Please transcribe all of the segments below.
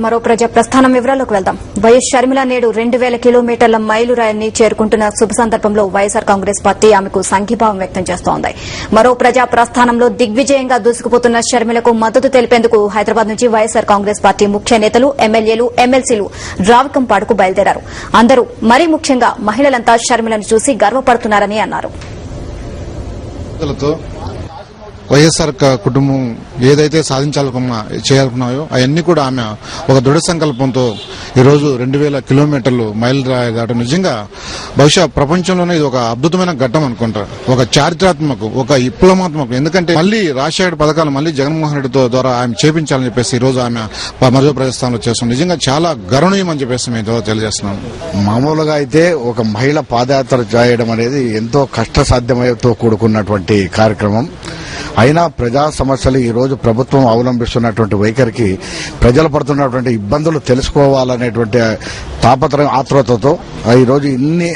మరో ప్రజా ప్రస్థానం వివరాల్లోకి వెళ్దాం. వైఎస్ షర్మిల నేడు 2000 కిలోమీటర్ల మైలురాయిని చేరుకుంటున్న శుభ సందర్భంలో వైఎస్సార్ కాంగ్రెస్ పార్టీ ఆమెకు సంఘీభావం వ్యక్తం చేస్తోంది. మరో ప్రజా ప్రస్థానంలో దిగ్విజయంగా దూసుకుపోతున్న షర్మిలకు మద్దతు తెలిపేందుకు హైదరాబాద్ నుంచి వైఎస్సార్ కాంగ్రెస్ పార్టీ ముఖ్య నేతలు, ఎమ్మెల్యేలు, ఎమ్మెల్సీలు రావికంపాడుకు బయలుదేరారు. అందరూ మరీ ముఖ్యంగా మహిళలంతా షర్మిలను చూసి గర్వపడుతున్నారని అన్నారు. వైఎస్ఆర్ కుటుంబం ఏదైతే చేయాలనుకున్నాయో అవన్నీ కూడా ఆమె ఒక దృఢ సంకల్పంతో ఈరోజు 2000 కిలోమీటర్లు మైలు దాటం నిజంగా బహుశా ప్రపంచంలోనే ఇది ఒక అద్భుతమైన ఘట్టం అనుకుంటా. ఒక చారిత్రాత్మక, ఒక విప్లవాత్మక. ఎందుకంటే మళ్లీ రాజశేఖర పథకాలు మళ్లీ జగన్మోహన్ రెడ్డితో ద్వారా ఆమె చేపించాలని చెప్పేసి ఈ రోజు ఆమె మరో ప్రజాస్థానంలో చేస్తాం. నిజంగా చాలా గర్వనీయం అని చెప్పేసి మేము తెలియజేస్తున్నాం. మామూలుగా అయితే ఒక మహిళ పాదయాత్ర చేయడం అనేది ఎంతో కష్టసాధ్యమతో కూడుకున్నటువంటి కార్యక్రమం. అయినా ప్రజా సమస్యలు ఈ రోజు ప్రభుత్వం అవలంబిస్తున్నటువంటి వైఖరికి ప్రజలు పడుతున్నటువంటి ఇబ్బందులు తెలుసుకోవాలనేటువంటి తాపత్రయం, ఆతృతతో ఈ రోజు ఇన్ని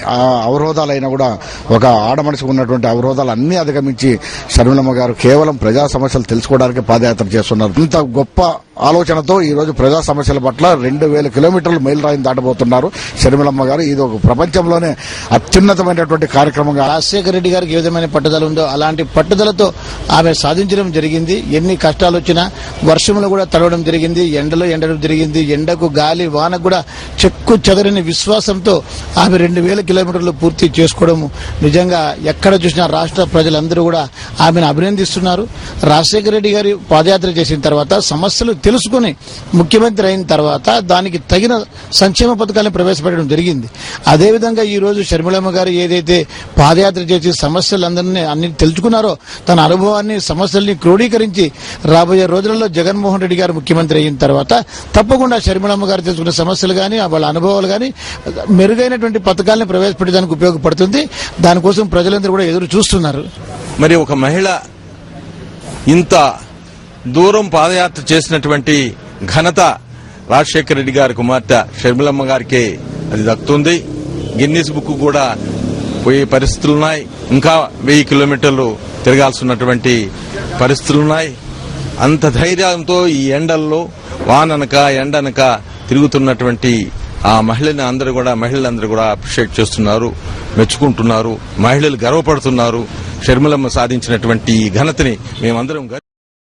అవరోధాలైనా కూడా ఒక ఆడమనిషికి ఉన్నటువంటి అవరోధాలు అన్ని అధిగమించి షర్మిలమ్మ గారు కేవలం ప్రజా సమస్యలు తెలుసుకోవడానికి పాదయాత్ర చేస్తున్నారు. ఇంత గొప్ప ఆలోచనతో ఈ రోజు ప్రజా సమస్యల పట్ల 2000 కిలోమీటర్లు మైలు రాయిని దాటబోతున్నారు షర్మిలమ్మ గారు. ఇది ఒక ప్రపంచంలోనే అత్యున్నతమైనటువంటి కార్యక్రమంగా. రాజశేఖర రెడ్డి గారికి ఏ విధమైన పట్టుదల ఉందో అలాంటి పట్టుదలతో ఆమె సాధించడం జరిగింది. ఎన్ని కష్టాలు వచ్చినా వర్షంలో కూడా తడవడం జరిగింది, ఎండలో ఎండడం జరిగింది, ఎండకు గాలి వానకు కూడా చెక్కు చెదరని విశ్వాసంతో ఆమె 2000 కిలోమీటర్లు పూర్తి చేసుకోవడం నిజంగా ఎక్కడ చూసినా రాష్ట్ర ప్రజలందరూ కూడా ఆమెను అభినందిస్తున్నారు. రాజశేఖర రెడ్డి గారి పాదయాత్ర చేసిన తర్వాత సమస్యలు తెలుసుకుని ముఖ్యమంత్రి అయిన తర్వాత దానికి తగిన సంక్షేమ పథకాలను ప్రవేశపెట్టడం జరిగింది. అదేవిధంగా ఈ రోజు షర్మిలమ్మ గారు ఏదైతే పాదయాత్ర చేసి సమస్యలందరినీ అన్ని తెలుసుకున్నారో తన అనుభవాన్ని, సమస్యల్ని క్రోడీకరించి రాబోయే రోజులలో జగన్మోహన్ రెడ్డి గారు ముఖ్యమంత్రి అయిన తర్వాత తప్పకుండా షర్మిలమ్మ గారు తెలుసుకున్న సమస్యలు కానీ వాళ్ళ అనుభవాలు కానీ మెరుగైనటువంటి పథకాలను ప్రవేశపెట్టడానికి ఉపయోగపడుతుంది. దానికోసం ప్రజలందరూ కూడా ఎదురు చూస్తున్నారు. మరి ఒక మహిళ ఇంత దూరం పాదయాత్ర చేసినటువంటి ఘనత రాజశేఖర రెడ్డి గారి కుమార్తె షర్మిలమ్మ గారికి అది దక్కుతుంది. గిన్నీస్ బుక్ కూడా పోయే పరిస్థితులున్నాయి. ఇంకా 1000 కిలోమీటర్లు తిరగాల్సినటువంటి పరిస్థితులున్నాయి. అంత ధైర్యంతో ఈ ఎండల్లో వాననక ఎండనక తిరుగుతున్నటువంటి ఆ మహిళలందరూ కూడా అప్రిషియేట్ చేస్తున్నారు, మెచ్చుకుంటున్నారు. మహిళలు గర్వపడుతున్నారు. షర్మిలమ్మ సాధించినటువంటి ఘనతని మేమందరం